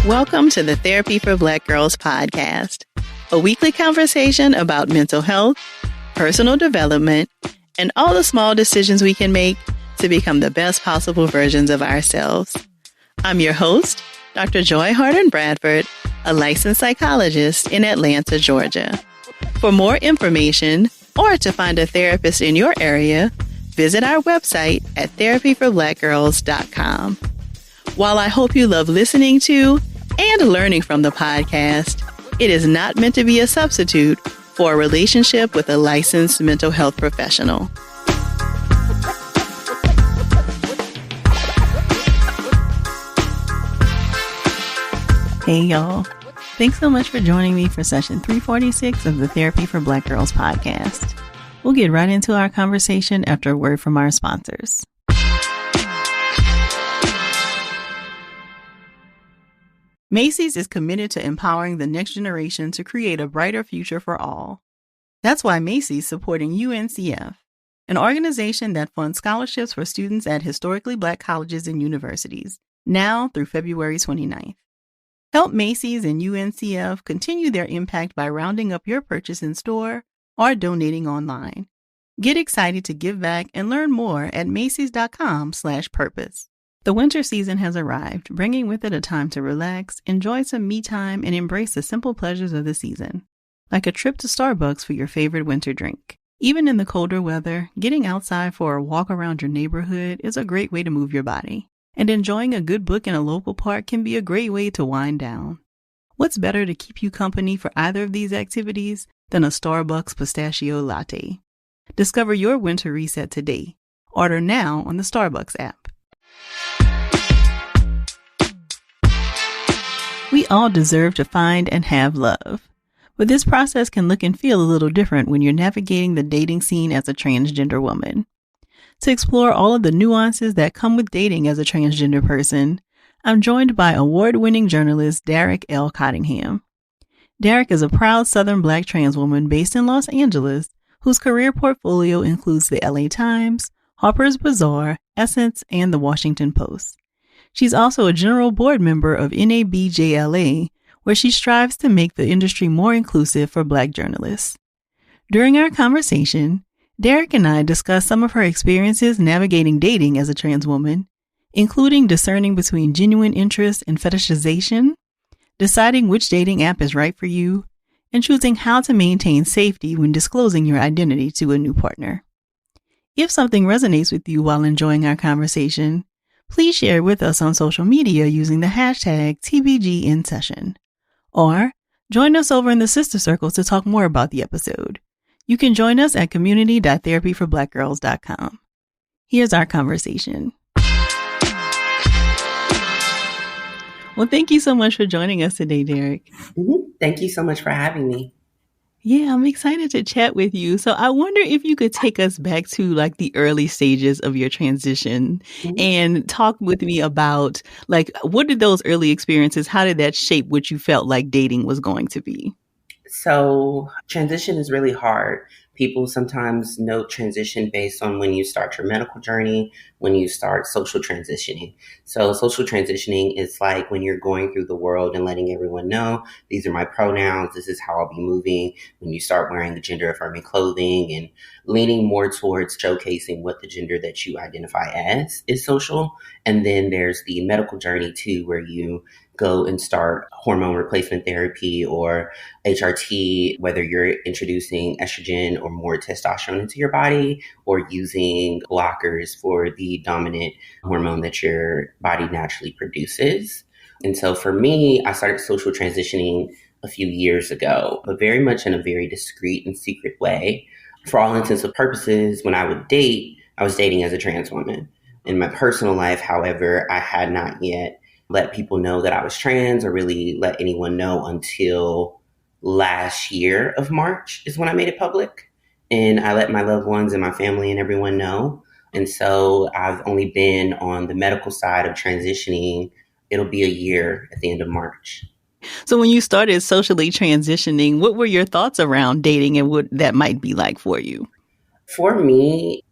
Welcome to the Therapy for Black Girls podcast, a weekly conversation about mental health, personal development, and all the small decisions we can make to become the best possible versions of ourselves. I'm your host, Dr. Joy Harden Bradford, a licensed psychologist in Atlanta, Georgia. For more information or to find a therapist in your area, visit our website at therapyforblackgirls.com. While I hope you love listening to and learning from the podcast, it is not meant to be a substitute for a relationship with a licensed mental health professional. Hey, y'all. Thanks so much for joining me for session 346 of the Therapy for Black Girls podcast. We'll get right into our conversation after a word from our sponsors. Macy's is committed to empowering the next generation to create a brighter future for all. That's why Macy's is supporting UNCF, an organization that funds scholarships for students at historically Black colleges and universities, now through February 29th. Help Macy's and UNCF continue their impact by rounding up your purchase in store or donating online. Get excited to give back and learn more at macys.com/purpose. The winter season has arrived, bringing with it a time to relax, enjoy some me time, and embrace the simple pleasures of the season, like a trip to Starbucks for your favorite winter drink. Even in the colder weather, getting outside for a walk around your neighborhood is a great way to move your body, and enjoying a good book in a local park can be a great way to wind down. What's better to keep you company for either of these activities than a Starbucks pistachio latte? Discover your winter reset today. Order now on the Starbucks app. We all deserve to find and have love, but this process can look and feel a little different when you're navigating the dating scene as a transgender woman. To explore all of the nuances that come with dating as a transgender person, I'm joined by award-winning journalist Daric L. Cottingham. Daric is a proud Southern Black trans woman based in Los Angeles, whose career portfolio includes the LA Times, Harper's Bazaar, Essence, and the Washington Post. She's also a general board member of NABJLA, where she strives to make the industry more inclusive for Black journalists. During our conversation, Daric and I discussed some of her experiences navigating dating as a trans woman, including discerning between genuine interest and fetishization, deciding which dating app is right for you, and choosing how to maintain safety when disclosing your identity to a new partner. If something resonates with you while enjoying our conversation, please share it with us on social media using the hashtag TBGInSession. Or join us over in the Sister Circles to talk more about the episode. You can join us at community.therapyforblackgirls.com. Here's our conversation. Well, thank you so much for joining us today, Daric. Thank you so much for having me. Yeah, I'm excited to chat with you. So I wonder if you could take us back to like the early stages of your transition and talk with me about like, what did those early experiences, how did that shape what you felt like dating was going to be? So transition is really hard. People sometimes note transition based on when you start your medical journey, when you start social transitioning. So social transitioning is like when you're going through the world and letting everyone know, these are my pronouns, this is how I'll be moving. When you start wearing gender affirming clothing and leaning more towards showcasing what the gender that you identify as is social. And then there's the medical journey too, where you go and start hormone replacement therapy or HRT, whether you're introducing estrogen or more testosterone into your body or using blockers for the dominant hormone that your body naturally produces. And so for me, I started social transitioning a few years ago, but very much in a very discreet and secret way. For all intents and purposes, when I would date, I was dating as a trans woman. In my personal life, however, I had not yet let people know that I was trans or really let anyone know until last year of March is when I made it public. And I let my loved ones and my family and everyone know. And so I've only been on the medical side of transitioning. It'll be a year at the end of March. So when you started socially transitioning, what were your thoughts around dating and what that might be like for you? For me,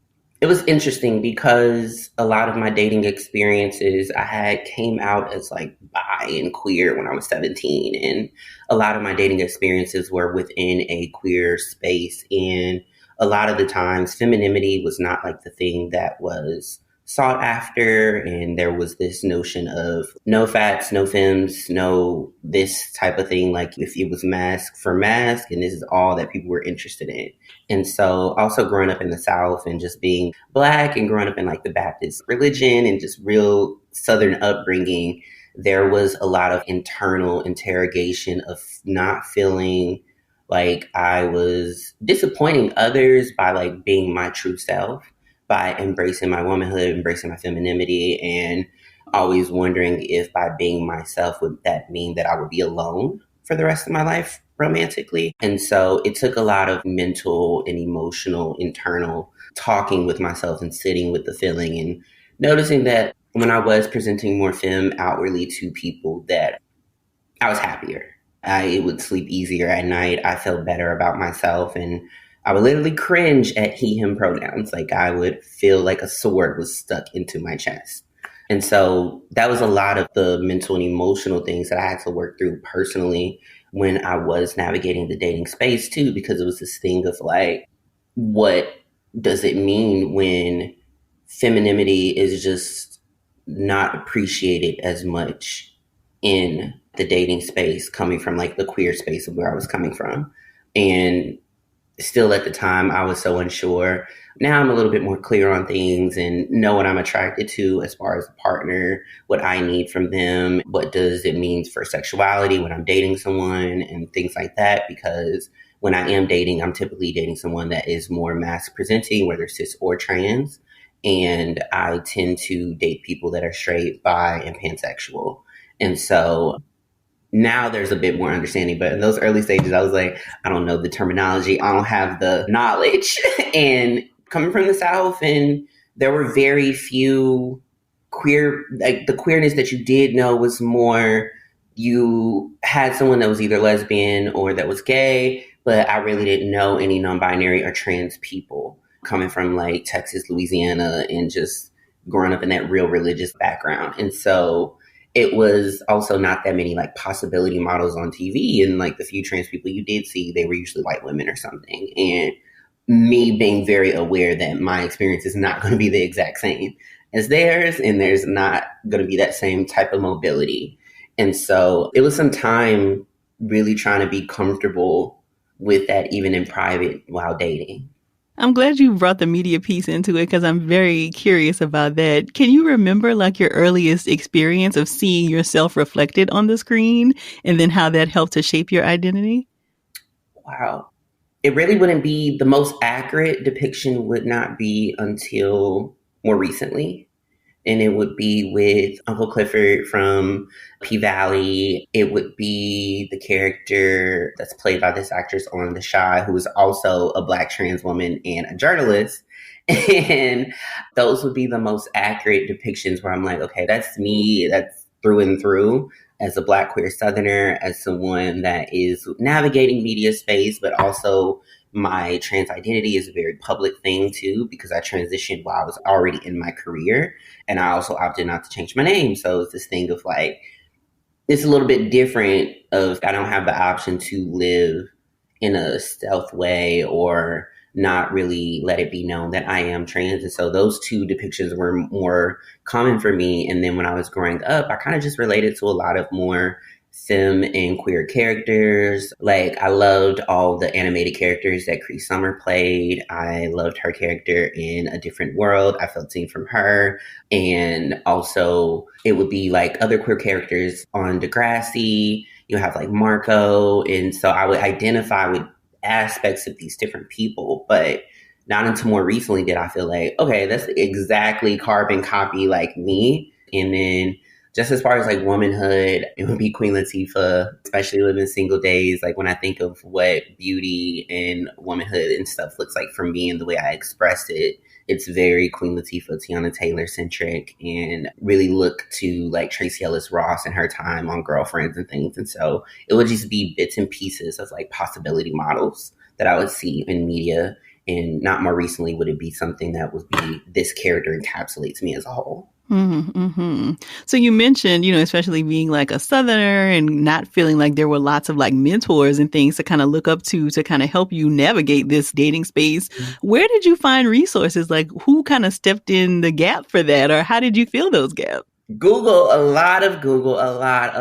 It was interesting because a lot of my dating experiences I had came out as like bi and queer when I was 17. And a lot of my dating experiences were within a queer space. And a lot of the times, femininity was not like the thing that was sought after. And there was this notion of no fats, no femmes, no this type of thing. Like if it was mask for mask, and this is all that people were interested in. And so also growing up in the South and just being Black and growing up in like the Baptist religion and just real Southern upbringing, there was a lot of internal interrogation of not feeling like I was disappointing others by like being my true self, by embracing my womanhood, embracing my femininity, and always wondering if by being myself would that mean that I would be alone for the rest of my life romantically. And so it took a lot of mental and emotional internal talking with myself and sitting with the feeling and noticing that when I was presenting more femme outwardly to people that I was happier. I would sleep easier at night. I felt better about myself, and I would literally cringe at he, him pronouns. Like I would feel like a sword was stuck into my chest. And so that was a lot of the mental and emotional things that I had to work through personally when I was navigating the dating space too, because it was this thing of like, what does it mean when femininity is just not appreciated as much in the dating space coming from like the queer space of where I was coming from. And still at the time, I was so unsure. Now I'm a little bit more clear on things and know what I'm attracted to as far as a partner, what I need from them, what does it mean for sexuality when I'm dating someone and things like that. Because when I am dating, I'm typically dating someone that is more mass presenting, whether cis or trans. And I tend to date people that are straight, bi, and pansexual. And so now there's a bit more understanding, but in those early stages, I was like, I don't know the terminology. I don't have the knowledge. And coming from the South, and there were very few queer, like the queerness that you did know was more, you had someone that was either lesbian or that was gay, but I really didn't know any non-binary or trans people coming from like Texas, Louisiana, and just growing up in that real religious background. And so it was also not that many like possibility models on TV. And like the few trans people you did see, they were usually white women or something. And me being very aware that my experience is not going to be the exact same as theirs, and there's not going to be that same type of mobility. And so it was some time really trying to be comfortable with that, even in private while dating. I'm glad you brought the media piece into it because I'm very curious about that. Can you remember like your earliest experience of seeing yourself reflected on the screen and then how that helped to shape your identity? Wow. It really wouldn't be the most accurate depiction, would not be until more recently. And it would be with Uncle Clifford from P Valley. It would be the character that's played by this actress on The Shy, who is also a Black trans woman and a journalist. And those would be the most accurate depictions where I'm like, okay, that's me. That's through and through as a Black queer Southerner, as someone that is navigating media space, but also my trans identity is a very public thing too, because I transitioned while I was already in my career. And I also opted not to change my name. So it's this thing of like, it's a little bit different of I don't have the option to live in a stealth way or not really let it be known that I am trans. And so those two depictions were more common for me. And then when I was growing up, I kind of just related to a lot of more femme and queer characters. Like I loved all the animated characters that Cree Summer played. I loved her character in A Different World. I felt seen from her. And also it would be like other queer characters on Degrassi. You have like Marco. And so I would identify with aspects of these different people, but not until more recently did I feel like, okay, that's exactly carbon copy like me. And then just as far as like womanhood, it would be Queen Latifah, especially living single days. Like when I think of what beauty and womanhood and stuff looks like for me and the way I express it, it's very Queen Latifah, Tiana Taylor centric, and really look to like Tracee Ellis Ross and her time on Girlfriends and things. And so it would just be bits and pieces of like possibility models that I would see in media. And not more recently would it be something that would be this character encapsulates me as a whole. Mm-hmm. So you mentioned, especially being like a Southerner and not feeling like there were lots of like mentors and things to kind of look up to kind of help you navigate this dating space. Where did you find resources? Like who kind of stepped in the gap for that, or how did you fill those gaps? Google, a lot of Google, a lot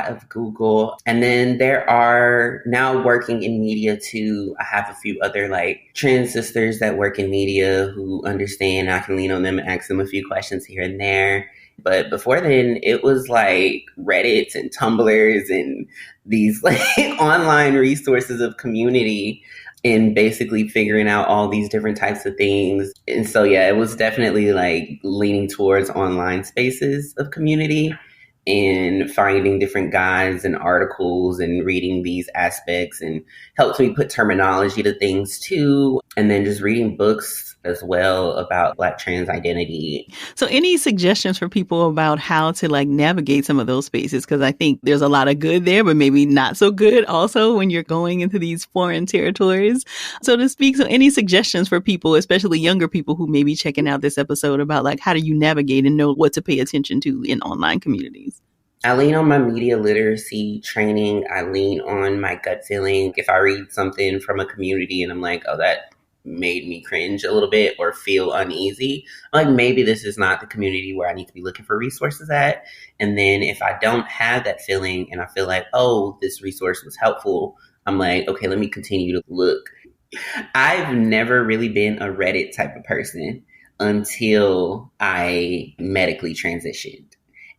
of Google. And then there are now working in media too. I have a few other like trans sisters that work in media who understand. I can lean on them and ask them a few questions here and there. But before then, it was like Reddits and Tumblrs and these like online resources of community and basically figuring out all these different types of things. And so, yeah, it was definitely like leaning towards online spaces of community and finding different guides and articles and reading these aspects, and helped me put terminology to things too. And then just reading books as well about Black trans identity. So any suggestions for people about how to like navigate some of those spaces? Because I think there's a lot of good there, but maybe not so good also when you're going into these foreign territories, so to speak. So any suggestions for people, especially younger people who may be checking out this episode, about like how do you navigate and know what to pay attention to in online communities? I lean on my media literacy training. I lean on my gut feeling. If I read something from a community and I'm like, oh, that made me cringe a little bit or feel uneasy, I'm like, maybe this is not the community where I need to be looking for resources at. And then if I don't have that feeling and I feel like, oh, this resource was helpful, I'm like, okay, let me continue to look. I've never really been a Reddit type of person until I medically transitioned.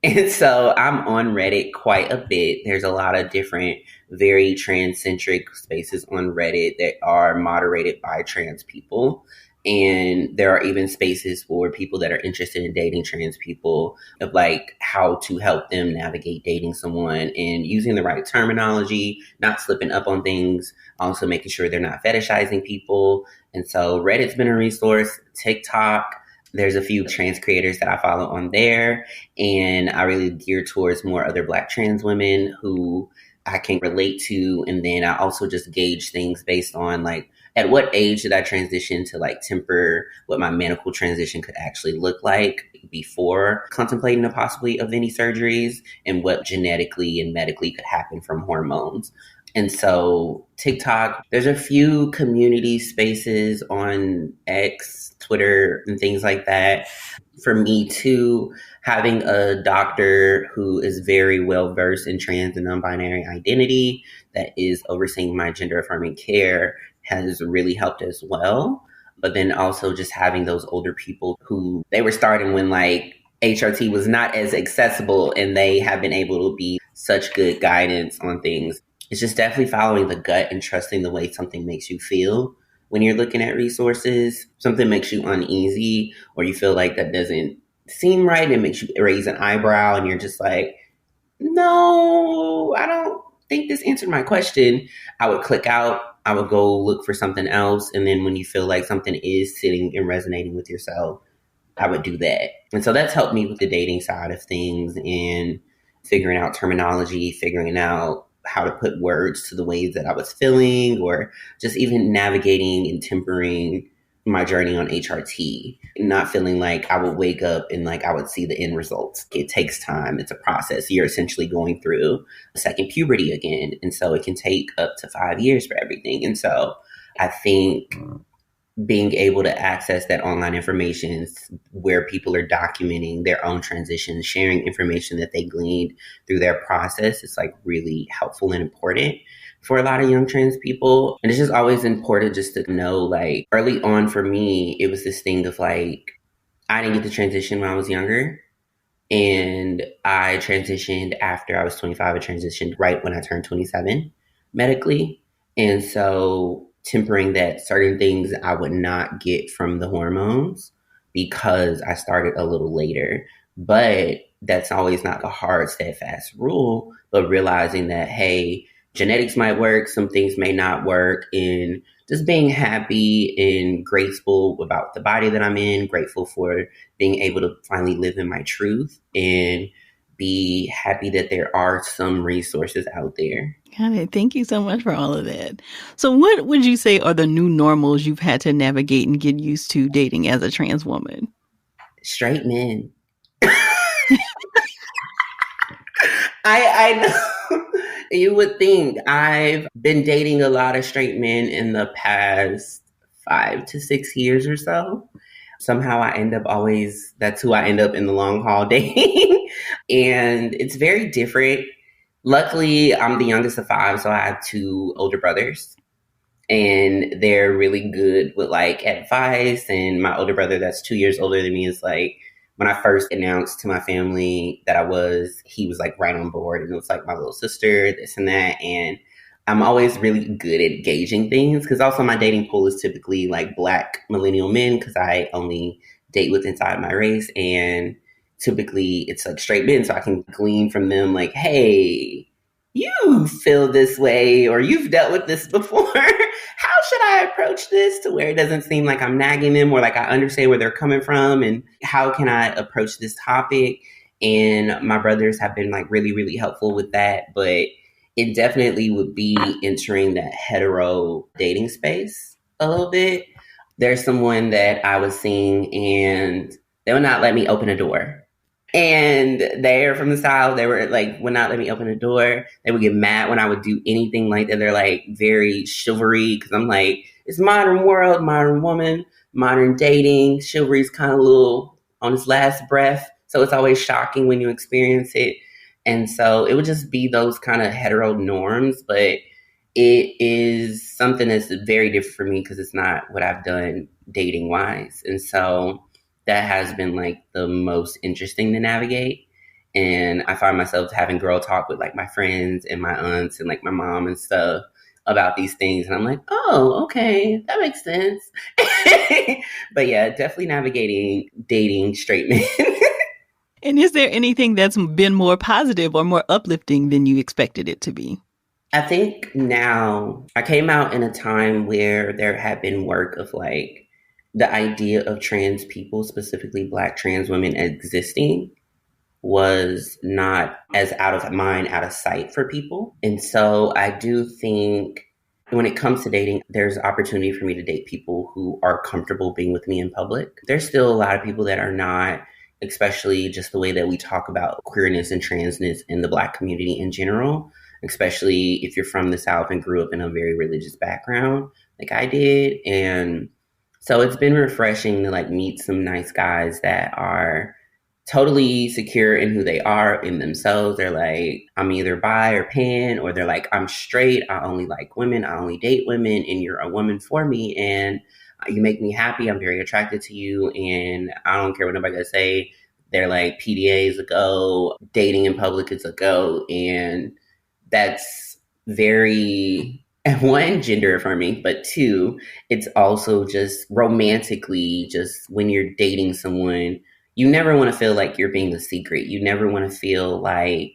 And so I'm on Reddit quite a bit. There's a lot of different, very trans-centric spaces on Reddit that are moderated by trans people. And there are even spaces for people that are interested in dating trans people, of like how to help them navigate dating someone and using the right terminology, not slipping up on things, also making sure they're not fetishizing people. And so Reddit's been a resource. TikTok, there's a few trans creators that I follow on there, and I really gear towards more other Black trans women who I can relate to. And then I also just gauge things based on like, at what age did I transition to like temper what my medical transition could actually look like before contemplating the possibility of any surgeries, and what genetically and medically could happen from hormones. And so TikTok, there's a few community spaces on X, Twitter, and things like that. For me too, having a doctor who is very well versed in trans and non-binary identity that is overseeing my gender affirming care has really helped as well. But then also just having those older people who they were starting when like HRT was not as accessible, and they have been able to be such good guidance on things. It's just definitely following the gut and trusting the way something makes you feel when you're looking at resources. Something makes you uneasy, or you feel like that doesn't seem right, and it makes you raise an eyebrow, and you're just like, no, I don't think this answered my question. I would click out. I would go look for something else. And then when you feel like something is sitting and resonating with yourself, I would do that. And so that's helped me with the dating side of things, and figuring out terminology, figuring out how to put words to the ways that I was feeling, or just even navigating and tempering my journey on HRT, not feeling like I would wake up and like I would see the end results. It takes time. It's a process. You're essentially going through a second puberty again. And so it can take up to 5 years for everything. And so I think being able to access that online information where people are documenting their own transitions, sharing information that they gleaned through their process, is like really helpful and important for a lot of young trans people. And it's just always important just to know, like early on for me, it was this thing of like, I didn't get to transition when I was younger. And I transitioned after I was 25. I transitioned right when I turned 27 medically. And so tempering that, certain things I would not get from the hormones because I started a little later. But that's always not the hard, steadfast rule, but realizing that, hey, genetics might work, some things may not work, and just being happy and grateful about the body that I'm in, grateful for being able to finally live in my truth, and be happy that there are some resources out there. Got it. Thank you so much for all of that. So what would you say are the new normals you've had to navigate and get used to dating as a trans woman? Straight men. I know. You would think I've been dating a lot of straight men in the past 5 to 6 years or so. Somehow I end up that's who I end up in the long haul dating. And it's very different. Luckily, I'm the youngest of 5, so I have 2 older brothers. And they're really good with like advice. And my older brother, that's 2 years older than me, is like, when I first announced to my family that he was like right on board. And it was like my little sister, this and that. And I'm always really good at gauging things, because also my dating pool is typically like Black millennial men, because I only date with inside my race. And typically it's like straight men. So I can glean from them like, hey, you feel this way, or you've dealt with this before. How should I approach this to where it doesn't seem like I'm nagging them, or like I understand where they're coming from, and how can I approach this topic? And my brothers have been like really, really helpful with that. But it definitely would be entering that hetero dating space a little bit. There's someone that I was seeing and they would not let me open a door. And they're from the South. They were like, would not let me open the door. They would get mad when I would do anything like that. They're like very chivalry, because I'm like, it's modern world, modern woman, modern dating. Chivalry's kind of a little on its last breath. So it's always shocking when you experience it. And so it would just be those kind of hetero norms. But it is something that's very different for me, because it's not what I've done dating wise. And so that has been like the most interesting to navigate. And I find myself having girl talk with like my friends and my aunts and like my mom and stuff about these things. And I'm like, oh, okay, that makes sense. But yeah, definitely navigating dating straight men. And is there anything that's been more positive or more uplifting than you expected it to be? I think now I came out in a time where there had been work of like the idea of trans people, specifically Black trans women, existing was not as out of mind, out of sight for people. And so I do think when it comes to dating, there's opportunity for me to date people who are comfortable being with me in public. There's still a lot of people that are not, especially just the way that we talk about queerness and transness in the Black community in general, especially if you're from the South and grew up in a very religious background like I did. And so it's been refreshing to like meet some nice guys that are totally secure in who they are in themselves. They're like, I'm either bi or pan, or they're like, I'm straight. I only like women. I only date women, and you're a woman for me. And you make me happy. I'm very attracted to you. And I don't care what nobody gonna say. They're like, PDA is a go. Dating in public is a go. And that's very, one, gender affirming, but 2, it's also just romantically, just when you're dating someone, you never want to feel like you're being a secret. You never want to feel like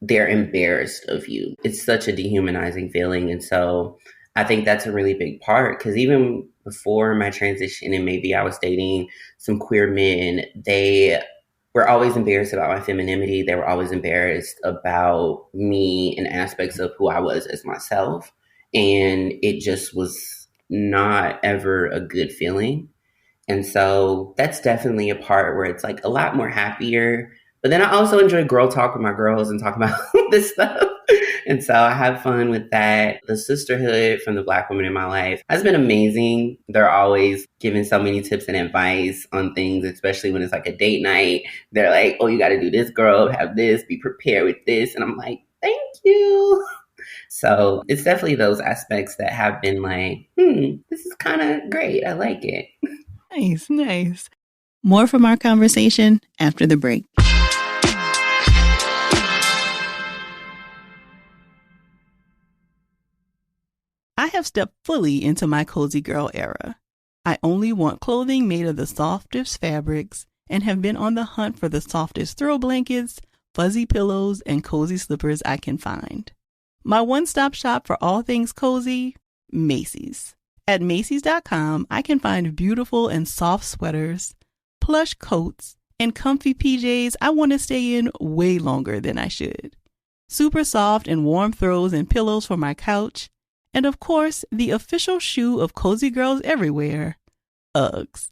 they're embarrassed of you. It's such a dehumanizing feeling. And so I think that's a really big part, because even before my transition and maybe I was dating some queer men, they were always embarrassed about my femininity. They were always embarrassed about me and aspects of who I was as myself. And it just was not ever a good feeling. And so that's definitely a part where it's like a lot more happier. But then I also enjoy girl talk with my girls and talk about this stuff. And so I have fun with that. The sisterhood from the Black women in my life has been amazing. They're always giving so many tips and advice on things, especially when it's like a date night. They're like, oh, you got to do this, girl, have this, be prepared with this. And I'm like, thank you. So it's definitely those aspects that have been like, this is kind of great. I like it. Nice, nice. More from our conversation after the break. I have stepped fully into my cozy girl era. I only want clothing made of the softest fabrics and have been on the hunt for the softest throw blankets, fuzzy pillows, and cozy slippers I can find. My one-stop shop for all things cozy, Macy's. At Macy's.com, I can find beautiful and soft sweaters, plush coats, And comfy PJs I want to stay in way longer than I should. Super soft and warm throws and pillows for my couch. And of course, the official shoe of cozy girls everywhere, Uggs.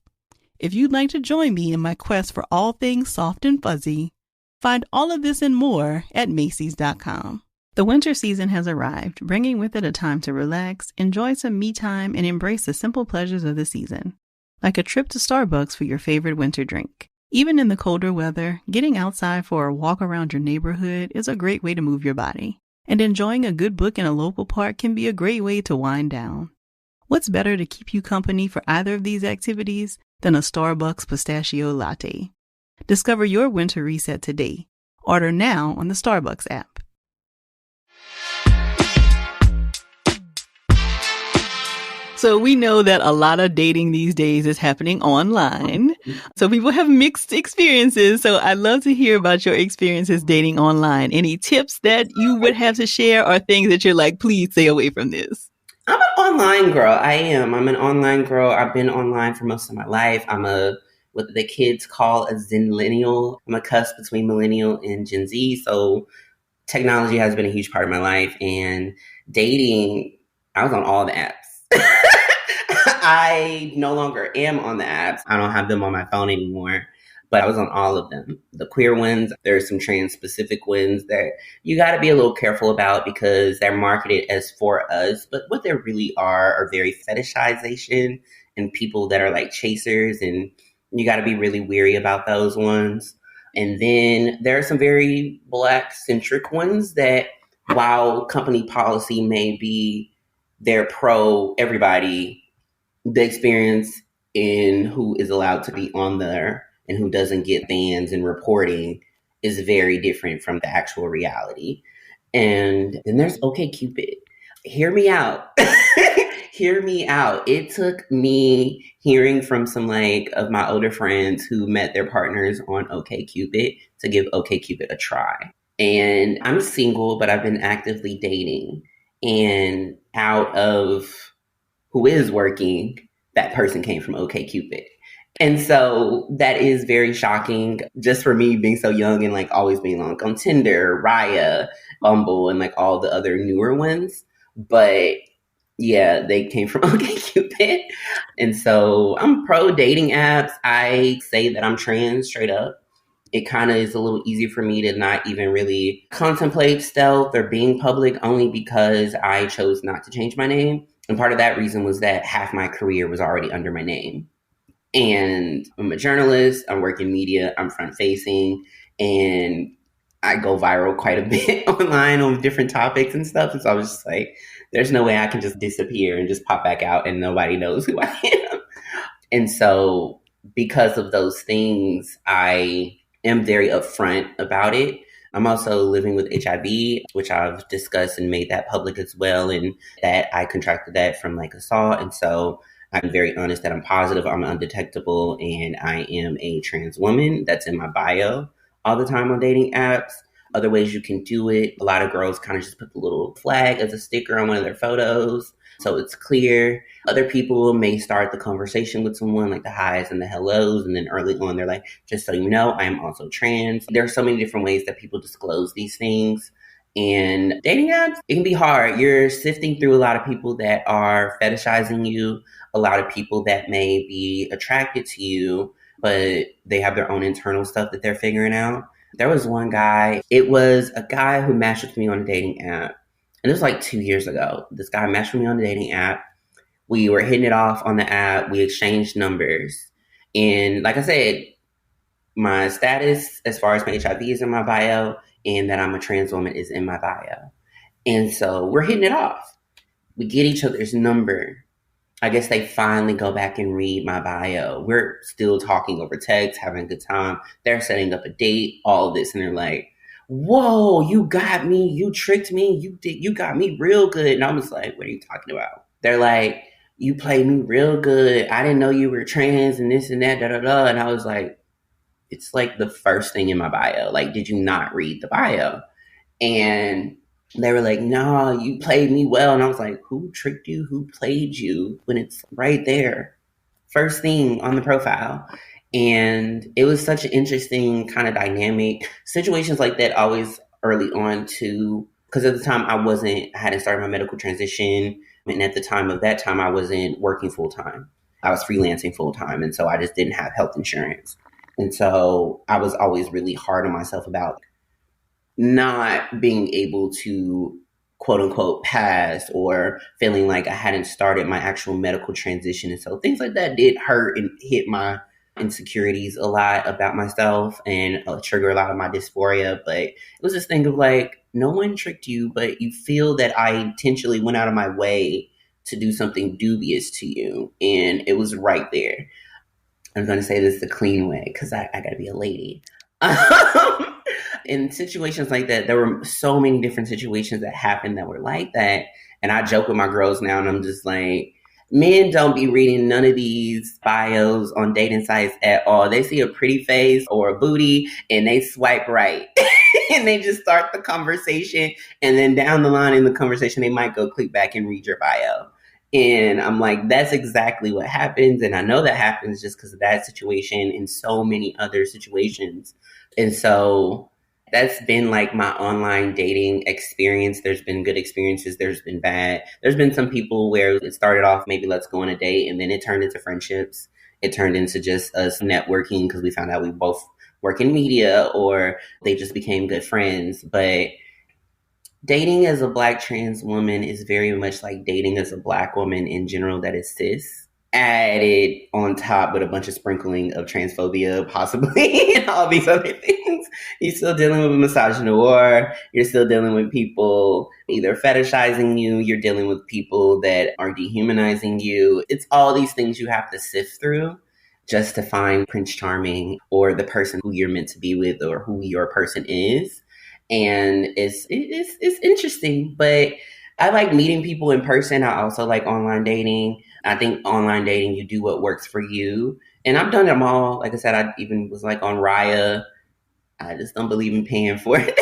If you'd like to join me in my quest for all things soft and fuzzy, find all of this and more at Macy's.com. The winter season has arrived, bringing with it a time to relax, enjoy some me time, and embrace the simple pleasures of the season, like a trip to Starbucks for your favorite winter drink. Even in the colder weather, getting outside for a walk around your neighborhood is a great way to move your body. And enjoying a good book in a local park can be a great way to wind down. What's better to keep you company for either of these activities than a Starbucks pistachio latte? Discover your winter reset today. Order now on the Starbucks app. So we know that a lot of dating these days is happening online. So people have mixed experiences. So I'd love to hear about your experiences dating online. Any tips that you would have to share or things that you're like, please stay away from this? I'm an online girl. I am. I'm an online girl. I've been online for most of my life. I'm what the kids call a Zenlennial. I'm a cusp between millennial and Gen Z. So technology has been a huge part of my life. And dating, I was on all the apps. I no longer am on the apps. I don't have them on my phone anymore, but I was on all of them. The queer ones, there's some trans specific ones that you got to be a little careful about because they're marketed as for us, but what they really are very fetishization and people that are like chasers, and you got to be really weary about those ones. And then there are some very Black centric ones that, while company policy may be they're pro everybody, the experience in who is allowed to be on there and who doesn't get bans and reporting is very different from the actual reality. And then there's OkCupid. Hear me out. Hear me out. It took me hearing from some of my older friends who met their partners on OkCupid to give OkCupid a try. And I'm single, but I've been actively dating. And out of who is working, that person came from OkCupid. And so that is very shocking just for me being so young and always being on Tinder, Raya, Bumble, and all the other newer ones. But yeah, they came from OkCupid. And so I'm pro dating apps. I say that I'm trans straight up. It kind of is a little easier for me to not even really contemplate stealth or being public only because I chose not to change my name. And part of that reason was that half my career was already under my name. And I'm a journalist, I'm working media, I'm front facing, and I go viral quite a bit online on different topics and stuff. And so I was just like, there's no way I can just disappear and just pop back out and nobody knows who I am. And so because of those things, I am very upfront about it. I'm also living with HIV, which I've discussed and made that public as well. And that I contracted that from assault. And so I'm very honest that I'm positive, I'm undetectable, and I am a trans woman. That's in my bio all the time on dating apps. Other ways you can do it. A lot of girls kind of just put the little flag as a sticker on one of their photos, so it's clear. Other people may start the conversation with someone the highs and the hellos, and then early on they're like, just so you know, I am also trans. There are so many different ways that people disclose these things. And dating apps, it can be hard. You're sifting through a lot of people that are fetishizing you, a lot of people that may be attracted to you, but they have their own internal stuff that they're figuring out. There was one guy, it was a guy who matched with me on a dating app. And it was 2 years ago. This guy matched with me on a dating app. We were hitting it off on the app. We exchanged numbers. And like I said, my status as far as my HIV is in my bio, and that I'm a trans woman is in my bio. And so we're hitting it off. We get each other's number. I guess they finally go back and read my bio. We're still talking over text, having a good time. They're setting up a date, all of this. And they're like, whoa, you got me. You tricked me. You got me real good. And I was like, what are you talking about? They're like, you played me real good. I didn't know you were trans and this and that, da, da, da. And I was like, it's the first thing in my bio. Did you not read the bio? And they were like, no, you played me well. And I was like, who tricked you? Who played you? When it's right there. First thing on the profile. And it was such an interesting kind of dynamic. Situations like that always early on too, because at the time I hadn't started my medical transition. And at the time of that time, I wasn't working full time. I was freelancing full time. And so I just didn't have health insurance. And so I was always really hard on myself about not being able to quote unquote pass or feeling like I hadn't started my actual medical transition. And so things like that did hurt and hit my insecurities a lot about myself and trigger a lot of my dysphoria. But it was this thing of like, no one tricked you, but you feel that I intentionally went out of my way to do something dubious to you. And it was right there. I'm going to say this the clean way because I got to be a lady. In situations like that, there were so many different situations that happened that were like that. And I joke with my girls now, and I'm just like, men don't be reading none of these bios on dating sites at all. They see a pretty face or a booty, and they swipe right. And they just start the conversation. And then down the line in the conversation, they might go click back and read your bio. And I'm like, that's exactly what happens. And I know that happens just because of that situation and so many other situations. And so that's been like my online dating experience. There's been good experiences. There's been bad. There's been some people where it started off, maybe let's go on a date. And then it turned into friendships. It turned into just us networking because we found out we both work in media, or they just became good friends. But dating as a Black trans woman is very much like dating as a Black woman in general that is cis, added on top with a bunch of sprinkling of transphobia, possibly, and all these other things. You're still dealing with misogynoir. You're still dealing with people either fetishizing you. You're dealing with people that are dehumanizing you. It's all these things you have to sift through just to find Prince Charming or the person who you're meant to be with or who your person is. And it's interesting, but I like meeting people in person. I also like online dating. I think online dating, you do what works for you. And I've done them all. Like I said, I even was like on Raya. I just don't believe in paying for it.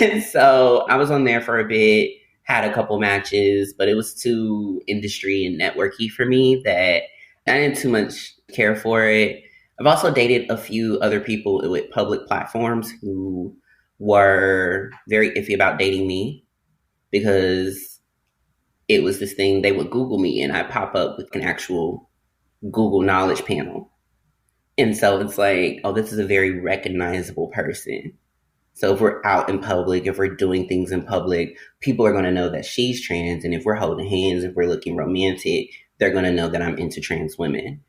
And so I was on there for a bit, had a couple matches, but it was too industry and networky for me that I didn't too much care for it. I've also dated a few other people with public platforms who were very iffy about dating me because it was this thing, they would Google me and I pop up with an actual Google knowledge panel. And so it's like, oh, this is a very recognizable person. So if we're out in public, if we're doing things in public, people are going to know that she's trans. And if we're holding hands, if we're looking romantic, they're going to know that I'm into trans women.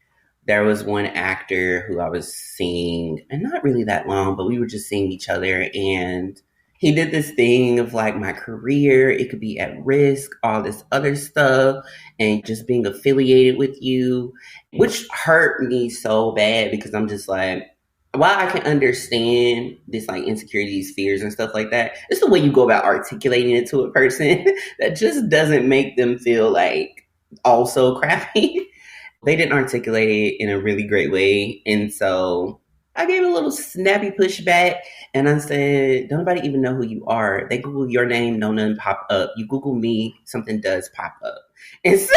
There was one actor who I was seeing, and not really that long, but we were just seeing each other. And he did this thing of like, my career, it could be at risk, all this other stuff, and just being affiliated with you, which hurt me so bad because I'm just like, while I can understand this like insecurities, fears and stuff like that, it's the way you go about articulating it to a person that just doesn't make them feel like also crappy. They didn't articulate it in a really great way. And so I gave a little snappy pushback and I said, don't nobody even know who you are. They Google your name, no none pop up. You Google me, something does pop up. And so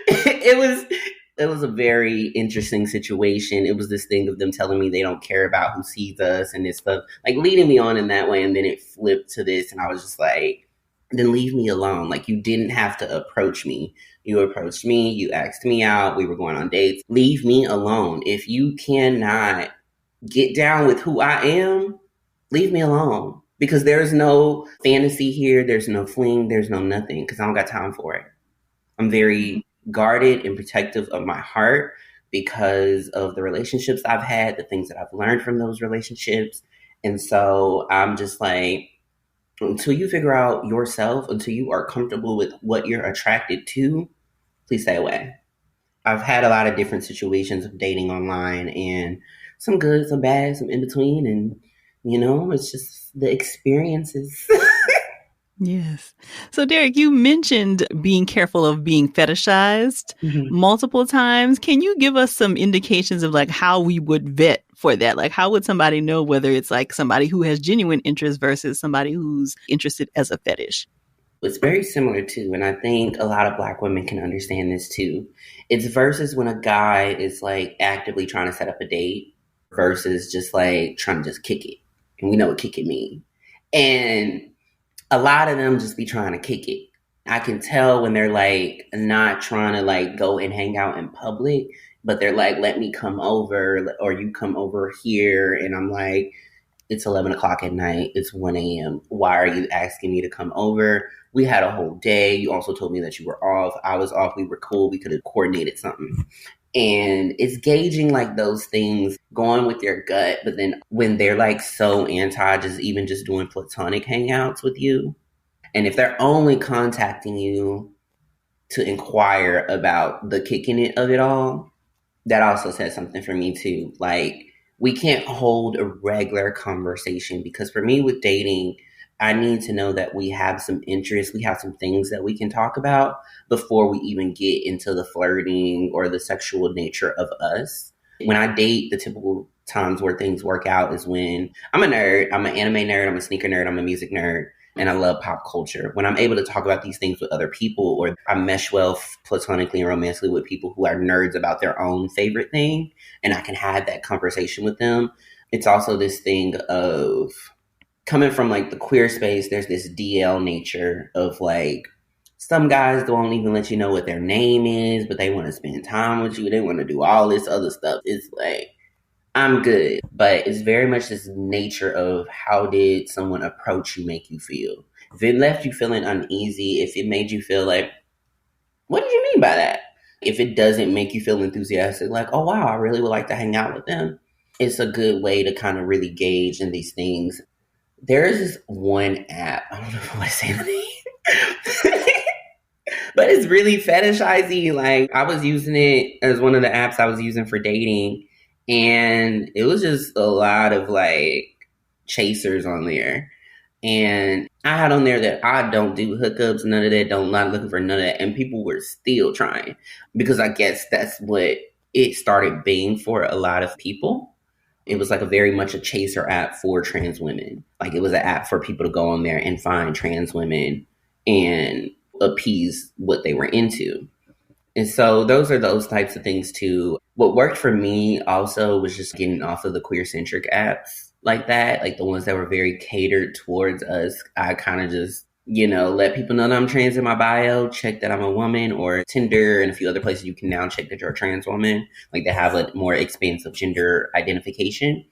it was a very interesting situation. It was this thing of them telling me they don't care about who sees us and this stuff, like leading me on in that way. And then it flipped to this and I was just like, then leave me alone. Like, you didn't have to approach me. You approached me, you asked me out, we were going on dates. Leave me alone. If you cannot get down with who I am, leave me alone. Because there's no fantasy here, there's no fling, there's no nothing, because I don't got time for it. I'm very guarded and protective of my heart because of the relationships I've had, the things that I've learned from those relationships. And so I'm just like, until you figure out yourself, until you are comfortable with what you're attracted to, please stay away. I've had a lot of different situations of dating online and some good, some bad, some in between. And, you know, it's just the experiences. Yes. So, Daric, you mentioned being careful of being fetishized multiple times. Can you give us some indications of like how we would vet for that? Like, how would somebody know whether it's like somebody who has genuine interest versus somebody who's interested as a fetish? It's very similar too, and I think a lot of Black women can understand this too. It's versus when a guy is like actively trying to set up a date versus just like trying to just kick it. And we know what kick it means. And a lot of them just be trying to kick it. I can tell when they're like not trying to like go and hang out in public, but they're like, let me come over, or you come over here. And I'm like, it's 11 o'clock at night. It's 1 a.m. Why are you asking me to come over? We had a whole day. You also told me that you were off. I was off. We were cool. We could have coordinated something. And it's gauging like those things, going with your gut. But then when they're like so anti just even just doing platonic hangouts with you, and if they're only contacting you to inquire about the kicking it of it all, that also says something for me too. Like, we can't hold a regular conversation, because for me with dating, I need to know that we have some interests, we have some things that we can talk about before we even get into the flirting or the sexual nature of us. When I date, the typical times where things work out is when I'm a nerd, I'm an anime nerd, I'm a sneaker nerd, I'm a music nerd, and I love pop culture. When I'm able to talk about these things with other people, or I mesh well platonically and romantically with people who are nerds about their own favorite thing, and I can have that conversation with them. It's also this thing of coming from like the queer space, there's this DL nature of like, some guys don't even let you know what their name is, but they want to spend time with you. They want to do all this other stuff. It's like, I'm good. But it's very much this nature of, how did someone approach you make you feel? If it left you feeling uneasy, if it made you feel like, what did you mean by that? If it doesn't make you feel enthusiastic, like, oh wow, I really would like to hang out with them, it's a good way to kind of really gauge in these things. There is this one app, I don't know if I want to say the name, but it's really fetishizing. Like, I was using it as one of the apps I was using for dating, and it was just a lot of like chasers on there. And I had on there that I don't do hookups, none of that, not looking for none of that. And people were still trying, because I guess that's what it started being for a lot of people. It was like a very much a chaser app for trans women. Like, it was an app for people to go on there and find trans women and appease what they were into. And so those are those types of things too. What worked for me also was just getting off of the queer-centric apps like that, like the ones that were very catered towards us. I kind of just, let people know that I'm trans in my bio, check that I'm a woman, or Tinder and a few other places you can now check that you're a trans woman. Like, they have a more expansive gender identification.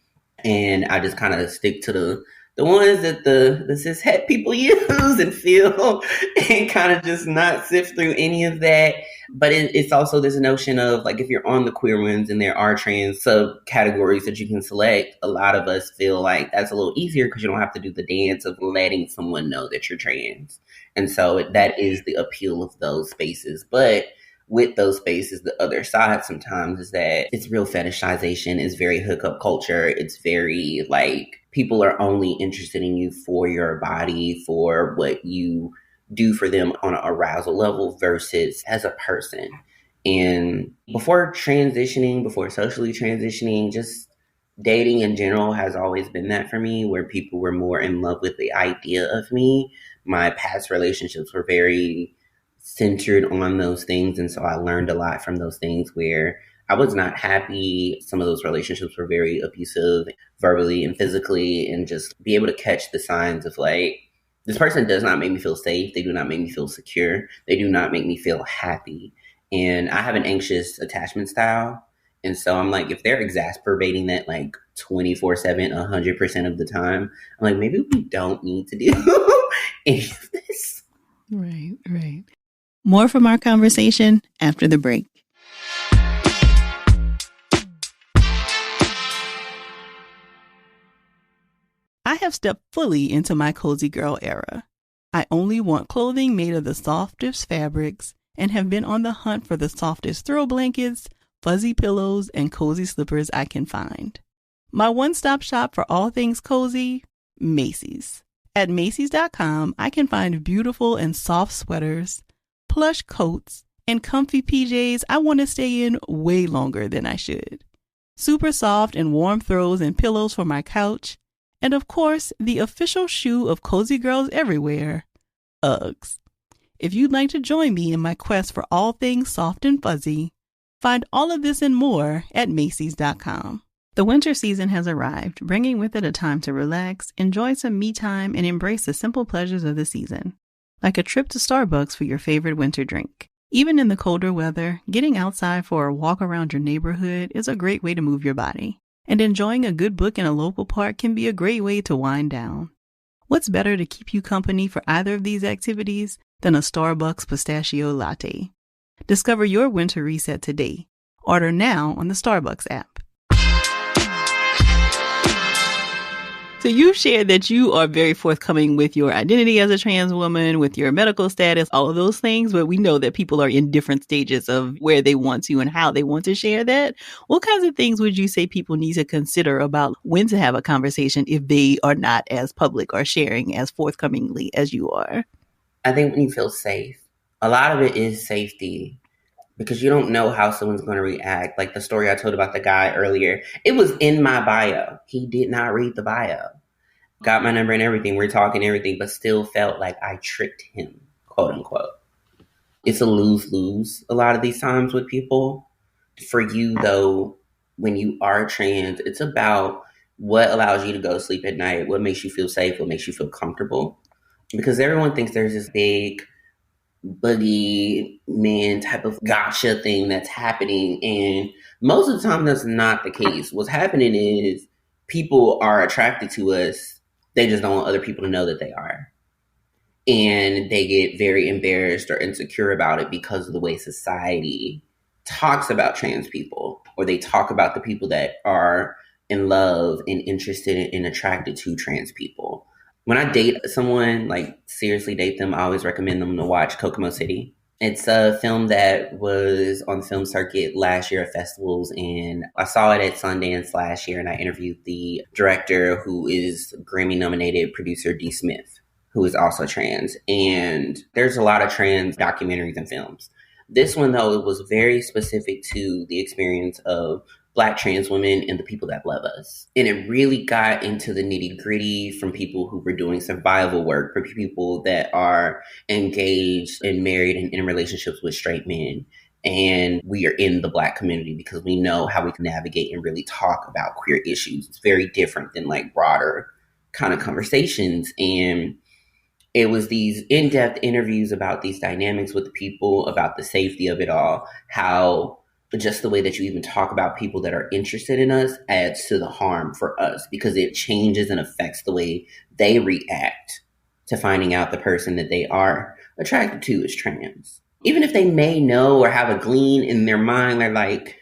And I just kind of stick to the ones that the cis het people use and feel, and kind of just not sift through any of that. But it's also this notion of, like, if you're on the queer ones and there are trans subcategories that you can select, a lot of us feel like that's a little easier because you don't have to do the dance of letting someone know that you're trans. And so that is the appeal of those spaces. But with those spaces, the other side sometimes is that it's real fetishization. It's very hookup culture. It's very like, people are only interested in you for your body, for what you do for them on an arousal level versus as a person. And before socially transitioning, just dating in general has always been that for me, where people were more in love with the idea of me. My past relationships were very centered on those things. And so I learned a lot from those things where I was not happy. Some of those relationships were very abusive, verbally and physically, and just be able to catch the signs of like, this person does not make me feel safe. They do not make me feel secure. They do not make me feel happy. And I have an anxious attachment style. And so I'm like, if they're exacerbating that like 24/7, 100% of the time, I'm like, maybe we don't need to do any of this. Right. More from our conversation after the break. I have stepped fully into my cozy girl era. I only want clothing made of the softest fabrics and have been on the hunt for the softest throw blankets, fuzzy pillows, and cozy slippers I can find. My one-stop shop for all things cozy, Macy's. At Macy's.com, I can find beautiful and soft sweaters, plush coats, and comfy PJs I want to stay in way longer than I should. Super soft and warm throws and pillows for my couch. And of course, the official shoe of cozy girls everywhere, Uggs. If you'd like to join me in my quest for all things soft and fuzzy, find all of this and more at Macy's.com. The winter season has arrived, bringing with it a time to relax, enjoy some me time, and embrace the simple pleasures of the season, like a trip to Starbucks for your favorite winter drink. Even in the colder weather, getting outside for a walk around your neighborhood is a great way to move your body. And enjoying a good book in a local park can be a great way to wind down. What's better to keep you company for either of these activities than a Starbucks pistachio latte? Discover your winter reset today. Order now on the Starbucks app. So you shared that you are very forthcoming with your identity as a trans woman, with your medical status, all of those things, but we know that people are in different stages of where they want to and how they want to share that. What kinds of things would you say people need to consider about when to have a conversation if they are not as public or sharing as forthcomingly as you are? I think when you feel safe, a lot of it is safety because you don't know how someone's going to react. Like the story I told about the guy earlier, it was in my bio. He did not read the bio. Got my number and everything. We're talking everything, but still felt like I tricked him, quote unquote. It's a lose-lose a lot of these times with people. For you, though, when you are trans, it's about what allows you to go to sleep at night, what makes you feel safe, what makes you feel comfortable. Because everyone thinks there's this big boogie man type of gotcha thing that's happening. And most of the time, that's not the case. What's happening is people are attracted to us. They just don't want other people to know that they are. And they get very embarrassed or insecure about it because of the way society talks about trans people, or they talk about the people that are in love and interested and attracted to trans people. When I date someone, like seriously date them, I always recommend them to watch Kokomo City. It's a film that was on the film circuit last year at festivals, and I saw it at Sundance last year, and I interviewed the director, who is Grammy-nominated producer D. Smith, who is also trans. And there's a lot of trans documentaries and films. This one, though, it was very specific to the experience of Black trans women and the people that love us. And it really got into the nitty gritty from people who were doing survival work, for people that are engaged and married and in relationships with straight men. And we are in the Black community because we know how we can navigate and really talk about queer issues. It's very different than like broader kind of conversations. And it was these in-depth interviews about these dynamics with people, about the safety of it all, how just the way that you even talk about people that are interested in us adds to the harm for us, because it changes and affects the way they react to finding out the person that they are attracted to is trans. Even if they may know or have a glean in their mind, they're like,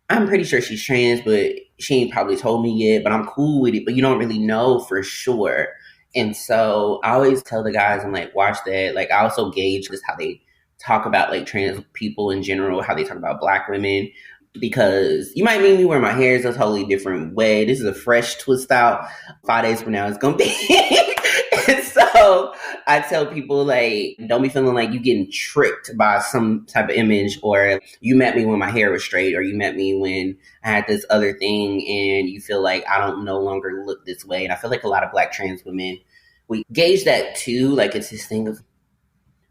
I'm pretty sure she's trans, but she ain't probably told me yet, but I'm cool with it. But you don't really know for sure. And so I always tell the guys, I'm like, watch that. Like, I also gauge just how they talk about like trans people in general, how they talk about Black women, because you might meet me where my hair is a totally different way. This is a fresh twist out. 5 days from now, it's going to be. And so I tell people, like, don't be feeling like you getting tricked by some type of image, or you met me when my hair was straight, or you met me when I had this other thing, and you feel like I don't no longer look this way. And I feel like a lot of Black trans women, we gauge that too. Like, it's this thing of,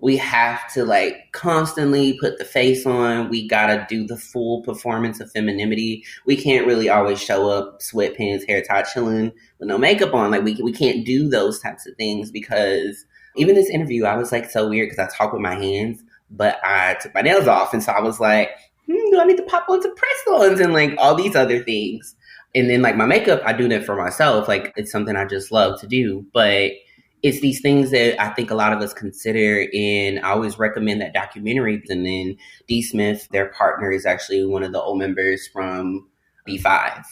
we have to like constantly put the face on. We gotta do the full performance of femininity. We can't really always show up sweatpants, hair tied, chilling with no makeup on. Like we can't do those types of things, because even this interview, I was like so weird because I talk with my hands, but I took my nails off. And so I was like, do I need to pop on some press-ons and like all these other things? And then like my makeup, I do that for myself. Like it's something I just love to do, but it's these things that I think a lot of us consider, and I always recommend that documentary. And then D. Smith, their partner, is actually one of the old members from B5.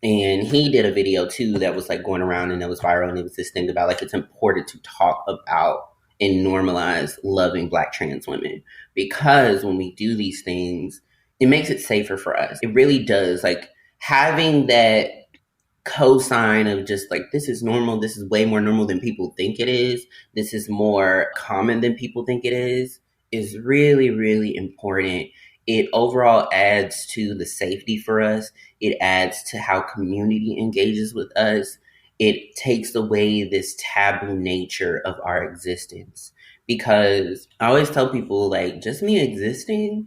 And he did a video too that was like going around and that was viral. And it was this thing about like, it's important to talk about and normalize loving Black trans women, because when we do these things, it makes it safer for us. It really does. Like having that cosign of just like, this is normal, this is way more normal than people think it is, this is more common than people think it is really, really important. It overall adds to the safety for us. It adds to how community engages with us. It takes away this taboo nature of our existence, because I always tell people, like, just me existing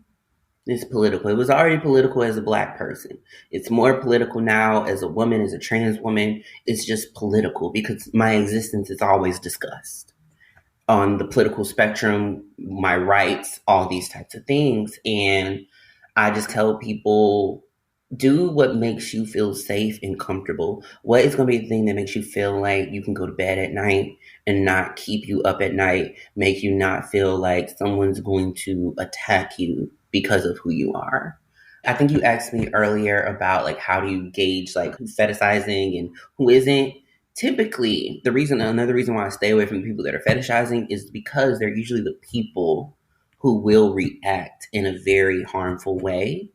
is political. It was already political as a Black person. It's more political now as a woman, as a trans woman. It's just political because my existence is always discussed on the political spectrum, my rights, all these types of things. And I just tell people, do what makes you feel safe and comfortable. What is going to be the thing that makes you feel like you can go to bed at night and not keep you up at night, make you not feel like someone's going to attack you because of who you are? I think you asked me earlier about like how do you gauge like who's fetishizing and who isn't. Typically, another reason why I stay away from the people that are fetishizing is because they're usually the people who will react in a very harmful way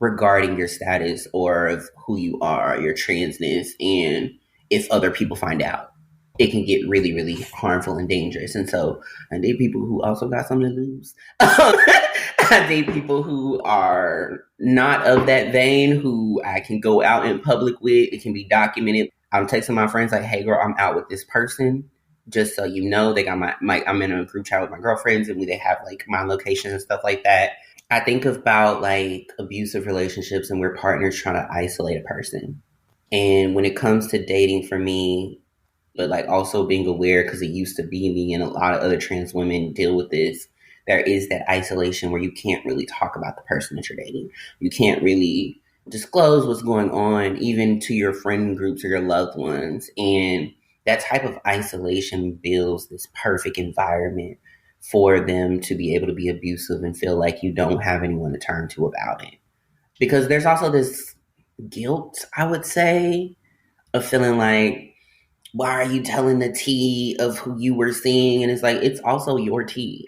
regarding your status or of who you are, your transness, and if other people find out, it can get really, really harmful and dangerous. And so I date people who also got something to lose. I date people who are not of that vein, who I can go out in public with. It can be documented. I'm texting my friends like, hey girl, I'm out with this person. Just so you know, they got I'm in a group chat with my girlfriends and they have like my location and stuff like that. I think about like abusive relationships and we're partners trying to isolate a person. And when it comes to dating for me, but like also being aware, because it used to be me and a lot of other trans women deal with this, there is that isolation where you can't really talk about the person that you're dating. You can't really disclose what's going on, even to your friend groups or your loved ones. And that type of isolation builds this perfect environment for them to be able to be abusive and feel like you don't have anyone to turn to about it. Because there's also this guilt, I would say, of feeling like, why are you telling the tea of who you were seeing? And it's like, it's also your tea.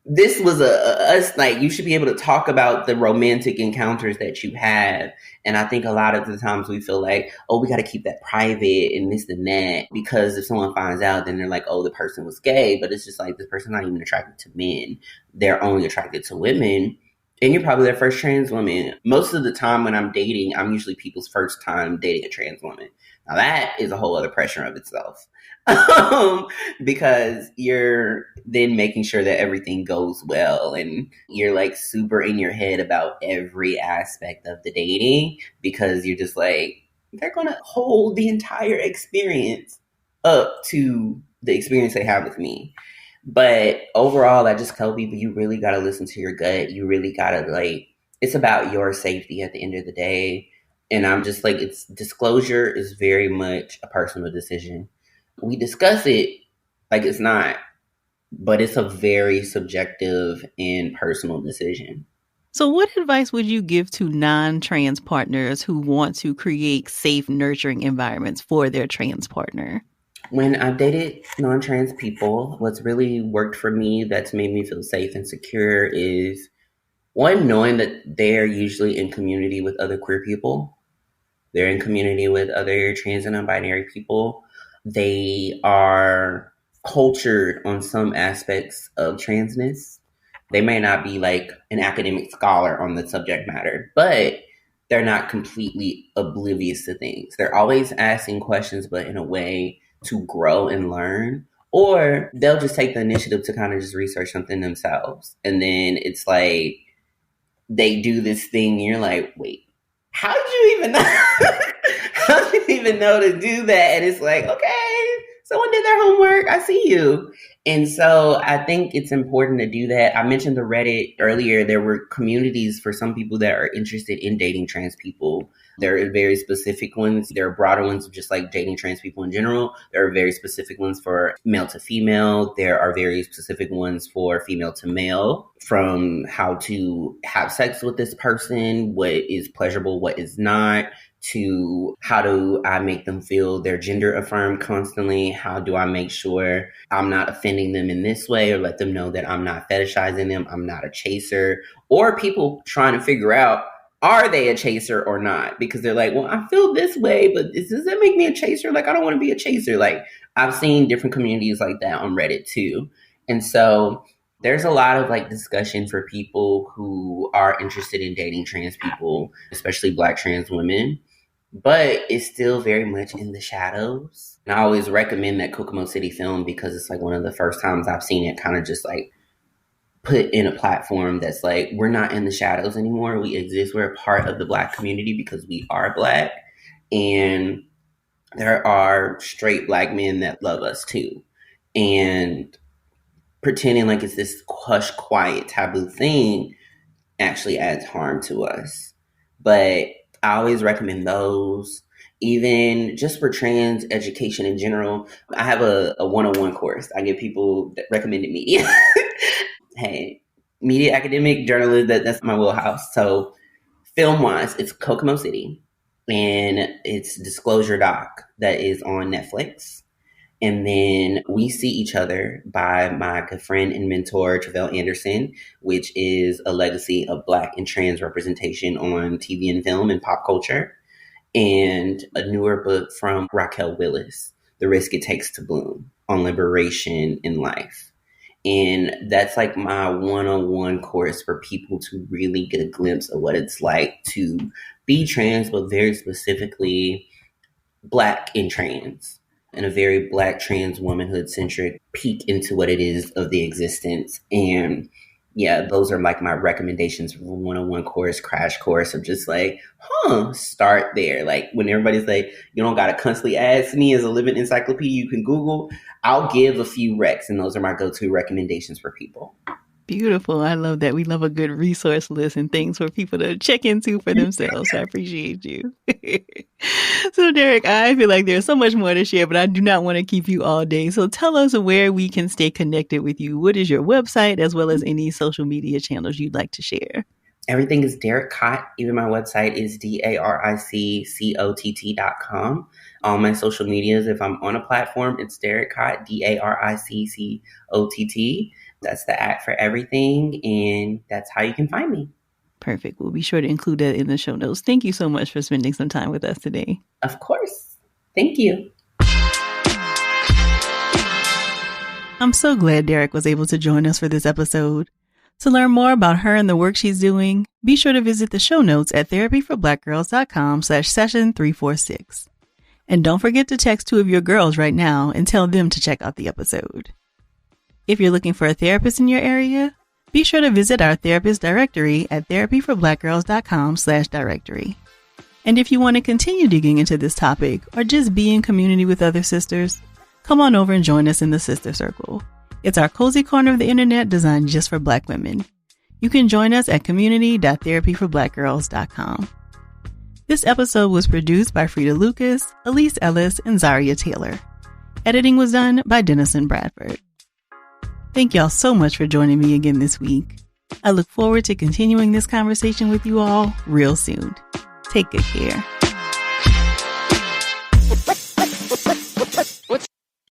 This was us, like, you should be able to talk about the romantic encounters that you have. And I think a lot of the times we feel like, oh, we got to keep that private and this and that, because if someone finds out, then they're like, oh, the person was gay. But it's just like, this person's not even attracted to men. They're only attracted to women. And you're probably their first trans woman. Most of the time when I'm dating, I'm usually people's first time dating a trans woman. Now that is a whole other pressure of itself. Because you're then making sure that everything goes well and you're like super in your head about every aspect of the dating, because you're just like, they're going to hold the entire experience up to the experience they have with me. But overall, I just tell people, you really got to listen to your gut. You really got to like, it's about your safety at the end of the day. And I'm just like, it's disclosure is very much a personal decision. We discuss it like it's not, but it's a very subjective and personal decision. So, what advice would you give to non-trans partners who want to create safe, nurturing environments for their trans partner? When I've dated non-trans people, what's really worked for me that's made me feel safe and secure is, one, knowing that they're usually in community with other queer people. They're in community with other trans and non-binary people. They are cultured on some aspects of transness. They may not be like an academic scholar on the subject matter, but they're not completely oblivious to things. They're always asking questions, but in a way to grow and learn. Or they'll just take the initiative to kind of just research something themselves. And then it's like they do this thing, and you're like, wait, how did you even know? How did you even know to do that? And it's like, okay, someone did their homework. I see you. And so I think it's important to do that. I mentioned the Reddit earlier. There were communities for some people that are interested in dating trans people. There are very specific ones. There are broader ones of just like dating trans people in general. There are very specific ones for male to female. There are very specific ones for female to male, from how to have sex with this person, what is pleasurable, what is not, to how do I make them feel their gender affirmed constantly? How do I make sure I'm not offending them in this way, or let them know that I'm not fetishizing them, I'm not a chaser? Or people trying to figure out, are they a chaser or not? Because they're like, well, I feel this way, but does that make me a chaser? Like, I don't want to be a chaser. Like, I've seen different communities like that on Reddit too. And so there's a lot of like discussion for people who are interested in dating trans people, especially Black trans women. but it's still very much in the shadows. And I always recommend that Kokomo City film because it's like one of the first times I've seen it kind of just like put in a platform that's like, we're not in the shadows anymore. We exist. We're a part of the Black community because we are Black. And there are straight Black men that love us too. And pretending like it's this hush, quiet, taboo thing actually adds harm to us. But I always recommend those. Even just for trans education in general, I have a 101 course. I give people that recommended media. Hey, media academic journalism, that's my wheelhouse. So film-wise, it's Kokomo City. And it's Disclosure Doc that is on Netflix. And then We See Each Other by my good friend and mentor, Travell Anderson, which is a legacy of Black and trans representation on TV and film and pop culture. And a newer book from Raquel Willis, The Risk It Takes to Bloom, on liberation in life. And that's like my 101 course for people to really get a glimpse of what it's like to be trans, but very specifically Black and trans, and a very Black trans womanhood centric peek into what it is of the existence. And yeah, those are like my recommendations for 101 course, crash course of just like, start there. Like when everybody's like, you don't got to constantly ask me as a living encyclopedia, you can Google. I'll give a few recs, and those are my go-to recommendations for people. Beautiful. I love that. We love a good resource list and things for people to check into for themselves. I appreciate you. So, Daric, I feel like there's so much more to share, but I do not want to keep you all day. So tell us where we can stay connected with you. What is your website, as well as any social media channels you'd like to share? Everything is Daric Cott. Even my website is DARICCOTT.com. All my social medias, if I'm on a platform, it's Daric Cott, DARICCOTT. That's the @ for everything, and that's how you can find me. Perfect. We'll be sure to include that in the show notes. Thank you so much for spending some time with us today. Of course. Thank you. I'm so glad Daric was able to join us for this episode. To learn more about her and the work she's doing, be sure to visit the show notes at therapyforblackgirls.com/session346. And don't forget to text 2 of your girls right now and tell them to check out the episode. If you're looking for a therapist in your area, be sure to visit our therapist directory at therapyforblackgirls.com/directory. And if you want to continue digging into this topic or just be in community with other sisters, come on over and join us in the Sister Circle. It's our cozy corner of the internet designed just for Black women. You can join us at community.therapyforblackgirls.com. This episode was produced by Frida Lucas, Elise Ellis, and Zaria Taylor. Editing was done by Dennison Bradford. Thank y'all so much for joining me again this week. I look forward to continuing this conversation with you all real soon. Take good care.